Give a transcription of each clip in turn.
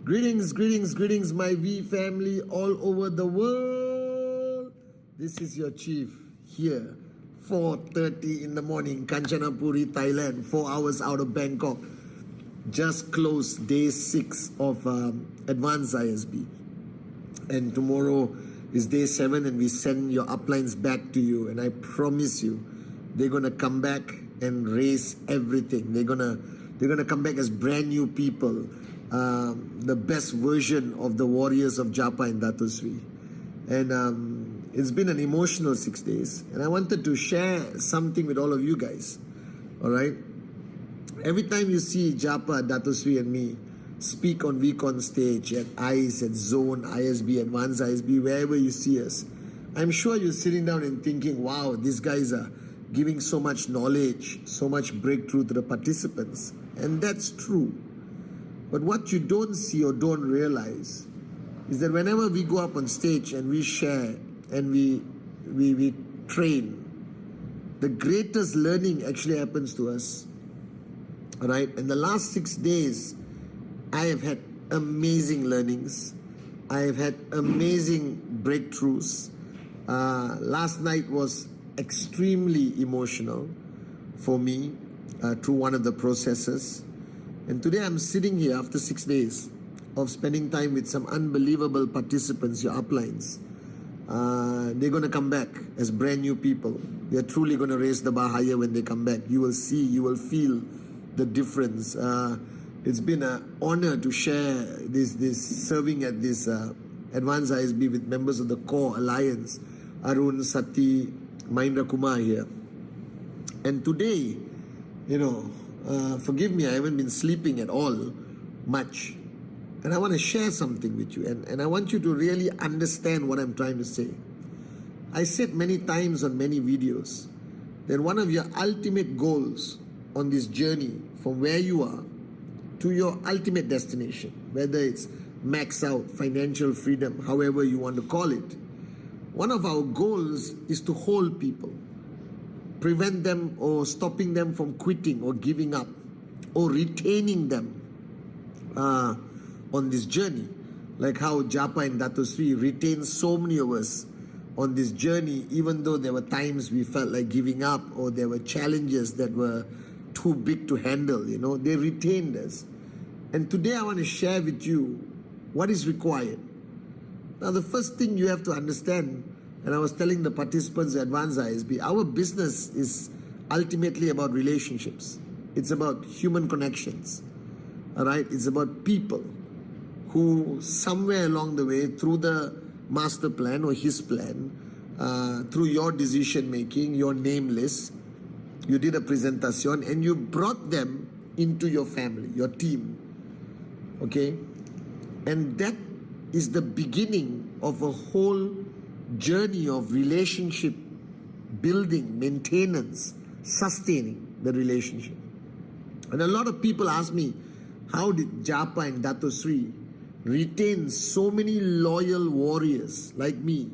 Greetings, my V family all over the world. This is your chief here, 4:30 in the morning, Kanchanaburi, Thailand, 4 hours out of Bangkok. Just closed day 6 of Advanced ISB. And tomorrow is day 7 and we send your uplines back to you. And I promise you, they're going to come back and raise everything. They're gonna come back as brand new people. The best version of the warriors of Japa and Dato Sri. And it's been an emotional 6 days. And I wanted to share something with all of you guys. Alright? Every time you see Japa, Dato Sri and me speak on VCon stage, at ICE, at Zone, ISB, Advanced ISB, wherever you see us, I'm sure you're sitting down and thinking, wow, these guys are giving so much knowledge, so much breakthrough to the participants. And that's true. But what you don't see or don't realize is that whenever we go up on stage and we share and we train, the greatest learning actually happens to us. Alright? In the last 6 days, I have had amazing learnings. I have had amazing breakthroughs. Last night was extremely emotional for me through one of the processes. And today I'm sitting here after 6 days of spending time with some unbelievable participants, your uplines. They're going to come back as brand new people. They're truly going to raise the bar higher when they come back. You will see, you will feel the difference. It's been an honor to share this serving at this Advanced ISB with members of the Core Alliance, Arun, Sati, Mahindra Kumar here. And today, forgive me, I haven't been sleeping at all much. And I want to share something with you. And I want you to really understand what I'm trying to say. I said many times on many videos that one of your ultimate goals on this journey from where you are to your ultimate destination, whether it's max out, financial freedom, however you want to call it, one of our goals is to hold people. Prevent them or stopping them from quitting or giving up or retaining them on this journey. Like how Japa and Dato Sri retained so many of us on this journey, even though there were times we felt like giving up or there were challenges that were too big to handle, they retained us. And today I want to share with you what is required. Now the first thing you have to understand, and I was telling the participants at Advanced ISB, our business is ultimately about relationships. It's about human connections. Alright? It's about people who somewhere along the way, through the master plan or his plan, through your decision making, your name list, you did a presentation and you brought them into your family, your team. Okay? And that is the beginning of a whole journey of relationship building, maintenance, sustaining the relationship. And a lot of people ask me, how did Japa and Dato Sri retain so many loyal warriors like me,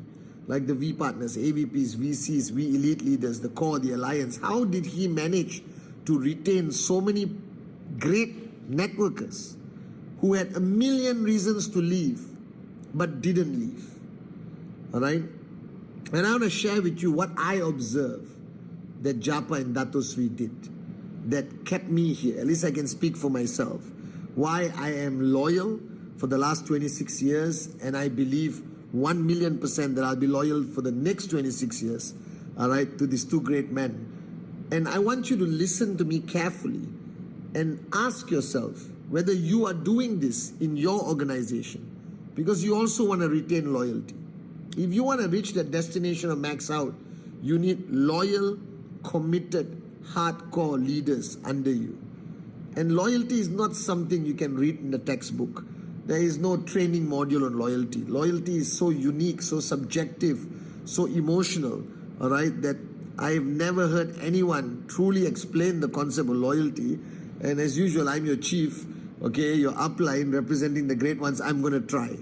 like the V partners, AVPs, VCs, V elite leaders, the core, the alliance? How did he manage to retain so many great networkers who had a million reasons to leave but didn't leave? Alright? And I want to share with you what I observe that Japa and Dato Sri did that kept me here. At least I can speak for myself. Why I am loyal for the last 26 years, and I believe 1,000,000% that I'll be loyal for the next 26 years, alright, to these two great men. And I want you to listen to me carefully and ask yourself whether you are doing this in your organization, because you also want to retain loyalty. If you want to reach that destination of max out, you need loyal, committed, hardcore leaders under you. And loyalty is not something you can read in the textbook. There is no training module on loyalty. Loyalty is so unique, so subjective, so emotional, alright, that I have never heard anyone truly explain the concept of loyalty. And as usual, I'm your chief, okay, your upline representing the great ones. I'm going to try.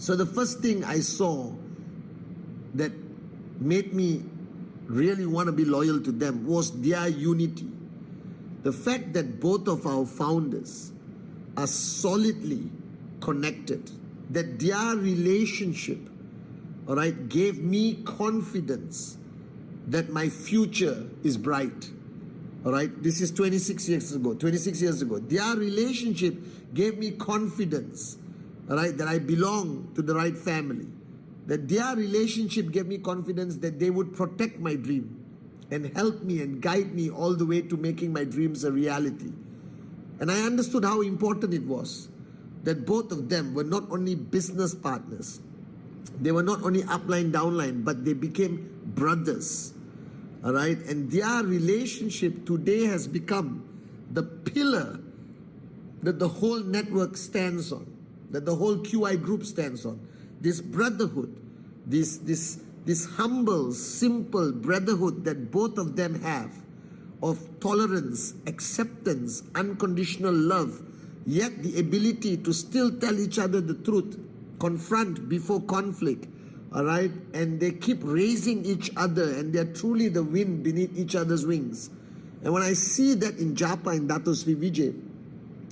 So the first thing I saw that made me really want to be loyal to them was their unity. The fact that both of our founders are solidly connected, that their relationship, all right, gave me confidence that my future is bright. All right, this is 26 years ago. Their relationship gave me confidence, all right, that I belong to the right family. That their relationship gave me confidence that they would protect my dream and help me and guide me all the way to making my dreams a reality. And I understood how important it was that both of them were not only business partners, they were not only upline, downline, but they became brothers. All right, and their relationship today has become the pillar that the whole network stands on, that the whole QI group stands on. This brotherhood, this humble, simple brotherhood that both of them have, of tolerance, acceptance, unconditional love, yet the ability to still tell each other the truth, confront before conflict. All right, and they keep raising each other, and they're truly the wind beneath each other's wings. And when I see that in Japa and Dato Sri Vijay,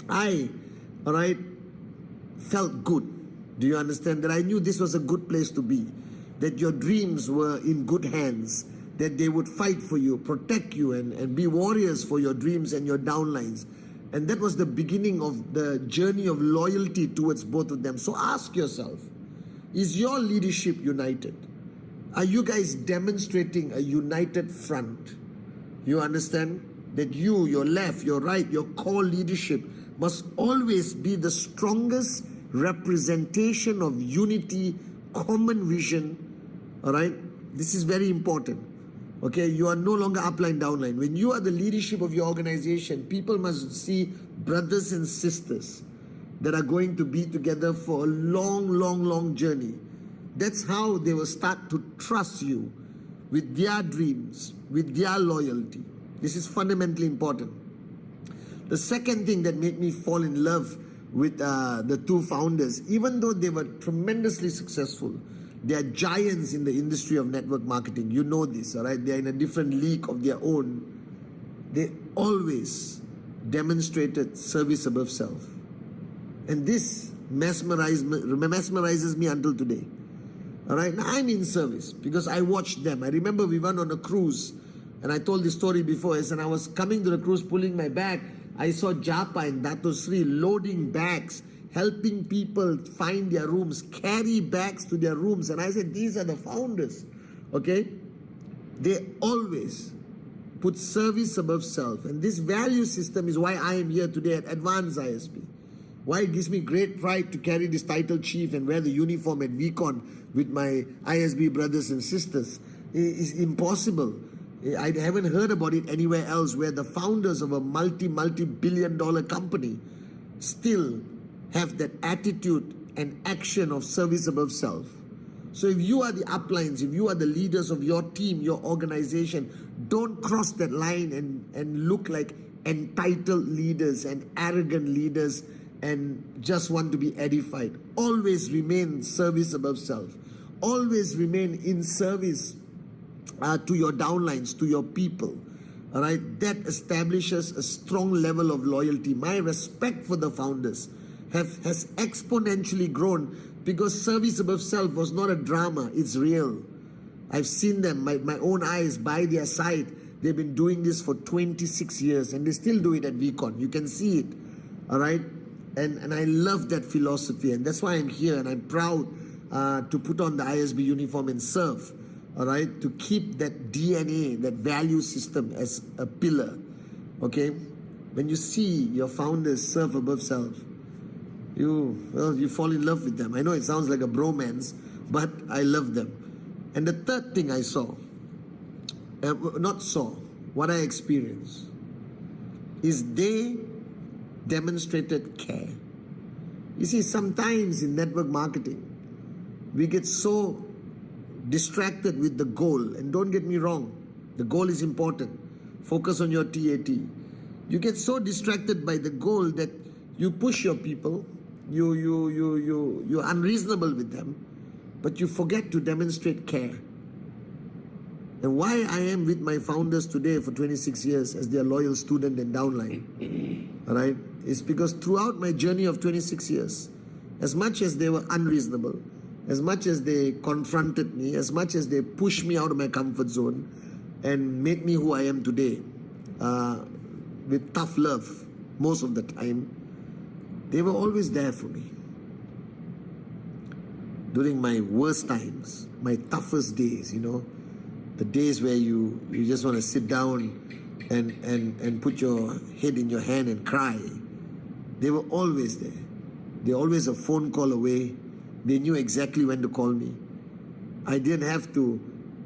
I, all right, felt good. Do you understand? That I knew this was a good place to be, that your dreams were in good hands, that they would fight for you, protect you, and be warriors for your dreams and your downlines. And that was the beginning of the journey of loyalty towards both of them. So ask yourself, is your leadership united? Are you guys demonstrating a united front? You understand? That you, your left, your right, your core leadership must always be the strongest representation of unity, common vision. All right? This is very important. Okay? You are no longer upline, downline. When you are the leadership of your organization, people must see brothers and sisters that are going to be together for a long, long, long journey. That's how they will start to trust you with their dreams, with their loyalty. This is fundamentally important. The second thing that made me fall in love with the two founders, even though they were tremendously successful, they are giants in the industry of network marketing. You know this, all right? They are in a different league of their own. They always demonstrated service above self. And this mesmerizes me until today. All right, now I'm in service because I watched them. I remember we went on a cruise, and I told this story before. And I was coming to the cruise, pulling my bag. I saw Japa and Dato Sri loading bags, helping people find their rooms, carry bags to their rooms. And I said, these are the founders, okay? They always put service above self. And this value system is why I am here today at Advanced ISP. Why it gives me great pride to carry this title chief and wear the uniform at VCon with my ISB brothers and sisters. It's impossible. I haven't heard about it anywhere else where the founders of a multi-billion-dollar company still have that attitude and action of service above self. So if you are the uplines, if you are the leaders of your team, your organization, don't cross that line and look like entitled leaders and arrogant leaders and just want to be edified. Always remain service above self. Always remain in service to your downlines, to your people. All right, that establishes a strong level of loyalty. My respect for the founders has exponentially grown because service above self was not a drama, it's real. I've seen them, my own eyes, by their side. They've been doing this for 26 years and they still do it at VCon. You can see it, all right? And I love that philosophy, and that's why I'm here, and I'm proud to put on the ISB uniform and serve, all right, to keep that DNA, that value system as a pillar, okay? When you see your founders serve above self, you fall in love with them. I know it sounds like a bromance, but I love them. And the third thing I saw, what I experienced, is they demonstrated care. You see, sometimes in network marketing, we get so distracted with the goal. And don't get me wrong, the goal is important. Focus on your TAT. You get so distracted by the goal that you push your people, you're unreasonable with them, but you forget to demonstrate care. And why I am with my founders today for 26 years as their loyal student and downline, all right, is because throughout my journey of 26 years, As much as they were unreasonable, as much as they confronted me, as much as they pushed me out of my comfort zone and made me who I am today, with tough love most of the time, they were always there for me. During my worst times, my toughest days, the days where you just want to sit down and put your head in your hand and cry, they were always there. They were always a phone call away. They knew exactly when to call me. I didn't have to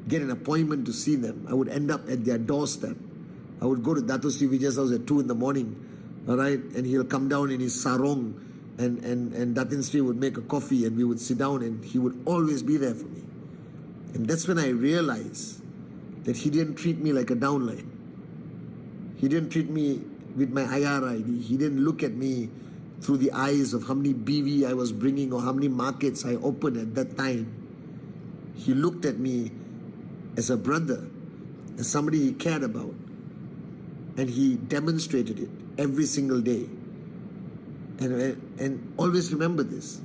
get an appointment to see them. I would end up at their doorstep. I would go to Dato Sri Vijay's house at 2 in the morning, all right, and he'll come down in his sarong, and Datin Sri would make a coffee, and we would sit down, and he would always be there for me. And that's when I realized that he didn't treat me like a downline. He didn't treat me with my IR ID. He didn't look at me through the eyes of how many BV I was bringing or how many markets I opened at that time. He looked at me as a brother, as somebody he cared about. And he demonstrated it every single day. And always remember this,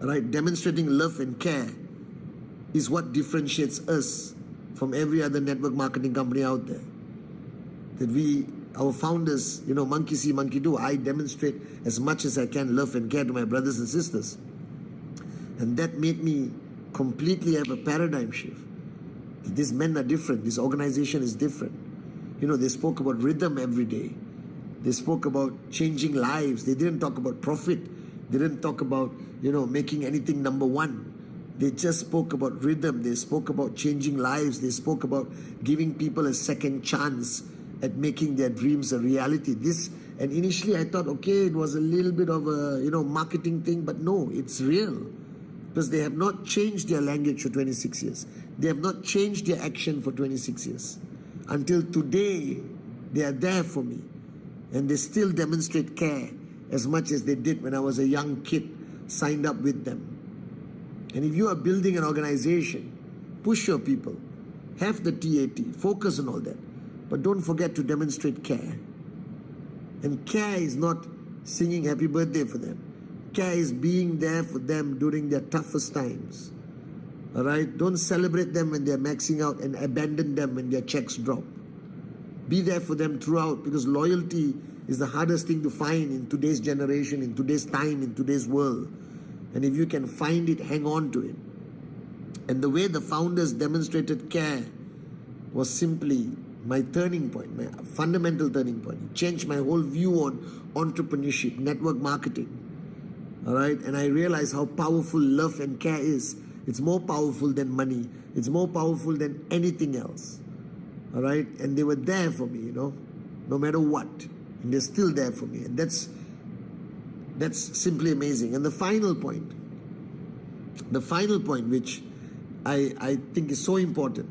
right? Demonstrating love and care is what differentiates us from every other network marketing company out there. That our founders, monkey see, monkey do. I demonstrate as much as I can love and care to my brothers and sisters. And that made me completely have a paradigm shift. These men are different. This organization is different. They spoke about rhythm every day. They spoke about changing lives. They didn't talk about profit. They didn't talk about, making anything number one. They just spoke about rhythm. They spoke about changing lives. They spoke about giving people a second chance at making their dreams a reality. And initially I thought, okay, it was a little bit of a, marketing thing, but no, it's real. Because they have not changed their language for 26 years. They have not changed their action for 26 years. Until today, they are there for me. And they still demonstrate care as much as they did when I was a young kid, signed up with them. And if you are building an organization, push your people, have the TAT, focus on all that. But don't forget to demonstrate care. And care is not singing happy birthday for them. Care is being there for them during their toughest times. All right? Don't celebrate them when they're maxing out and abandon them when their checks drop. Be there for them throughout, because loyalty is the hardest thing to find in today's generation, in today's time, in today's world. And if you can find it, hang on to it. And the way the founders demonstrated care was simply my turning point, my fundamental turning point. It changed my whole view on entrepreneurship, network marketing. All right? And I realized how powerful love and care is. It's more powerful than money. It's more powerful than anything else. All right? And they were there for me, no matter what. And they're still there for me. And that's simply amazing. And the final point which I think is so important,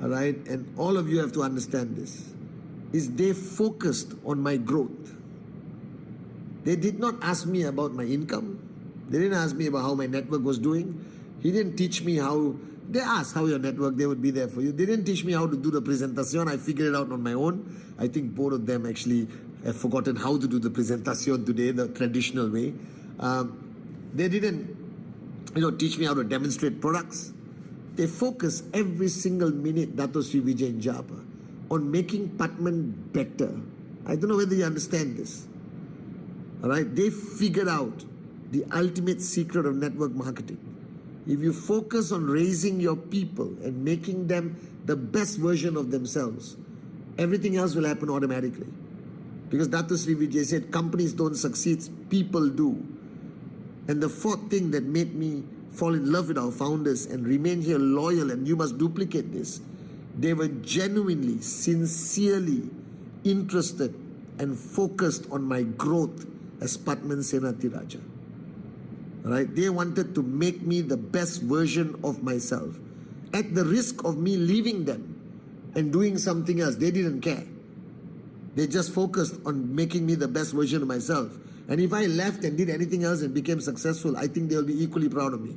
all right, and all of you have to understand this, is they focused on my growth. They did not ask me about my income. They didn't ask me about how my network was doing. He didn't teach me how. They asked how your network, they would be there for you. They didn't teach me how to do the presentation. I figured it out on my own. I think both of them actually have forgotten how to do the presentation today, the traditional way. They didn't, teach me how to demonstrate products. They focus every single minute, Dato Sri Vijay and Japa, on making Pathman better. I don't know whether you understand this. All right? They figured out the ultimate secret of network marketing. If you focus on raising your people and making them the best version of themselves, everything else will happen automatically. Because Dato Sri Vijay said, companies don't succeed, people do. And the fourth thing that made me fall in love with our founders and remain here loyal, and you must duplicate this, they were genuinely, sincerely interested and focused on my growth as Pathman Senathirajah. Right? They wanted to make me the best version of myself at the risk of me leaving them and doing something else. They didn't care. They just focused on making me the best version of myself. And if I left and did anything else and became successful, I think they'll be equally proud of me.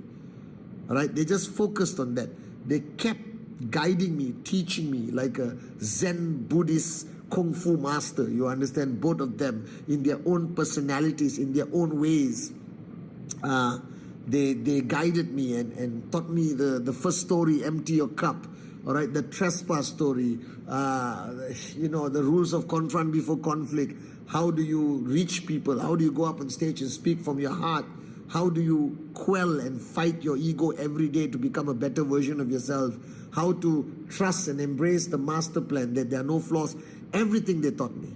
All right? They just focused on that. They kept guiding me, teaching me like a Zen Buddhist Kung Fu master. You understand? Both of them in their own personalities, in their own ways. They guided me and taught me the first story, empty your cup. All right, the trespass story, the rules of confront before conflict. How do you reach people? How do you go up on stage and speak from your heart? How do you quell and fight your ego every day to become a better version of yourself? How to trust and embrace the master plan, that there are no flaws. Everything they taught me.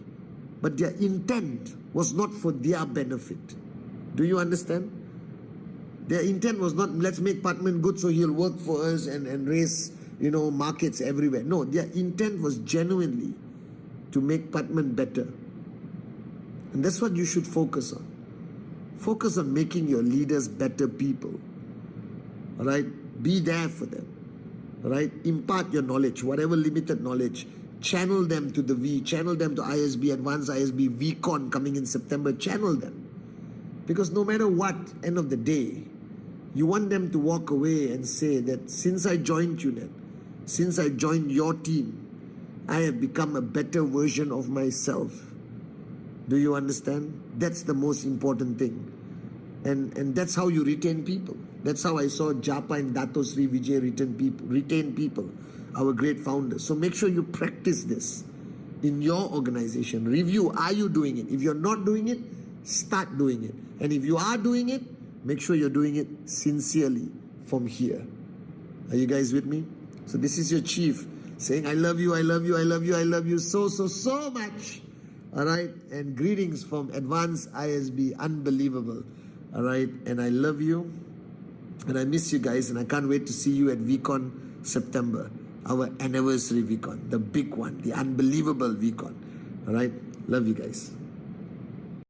But their intent was not for their benefit. Do you understand? Their intent was not, let's make Pathman good so he'll work for us and raise, markets everywhere. No, their intent was genuinely to make Pathman better. And that's what you should focus on. Focus on making your leaders better people. All right? Be there for them. All right? Impart your knowledge, whatever limited knowledge. Channel them to the V, channel them to ISB, Advanced ISB, VCon coming in September. Channel them. Because no matter what, end of the day, you want them to walk away and say that since I joined UNED, since I joined your team, I have become a better version of myself. Do you understand? That's the most important thing. And that's how you retain people. That's how I saw Japa and Dato Sri Vijay retain people, our great founders. So make sure you practice this in your organization. Review, are you doing it? If you're not doing it, start doing it. And if you are doing it, make sure you're doing it sincerely from here. Are you guys with me? So this is your chief saying, I love you, I love you, I love you, I love you so much. All right. And greetings from Advanced ISB. Unbelievable. All right. And I love you. And I miss you guys. And I can't wait to see you at VCon September. Our anniversary VCon. The big one. The unbelievable VCon. All right. Love you guys.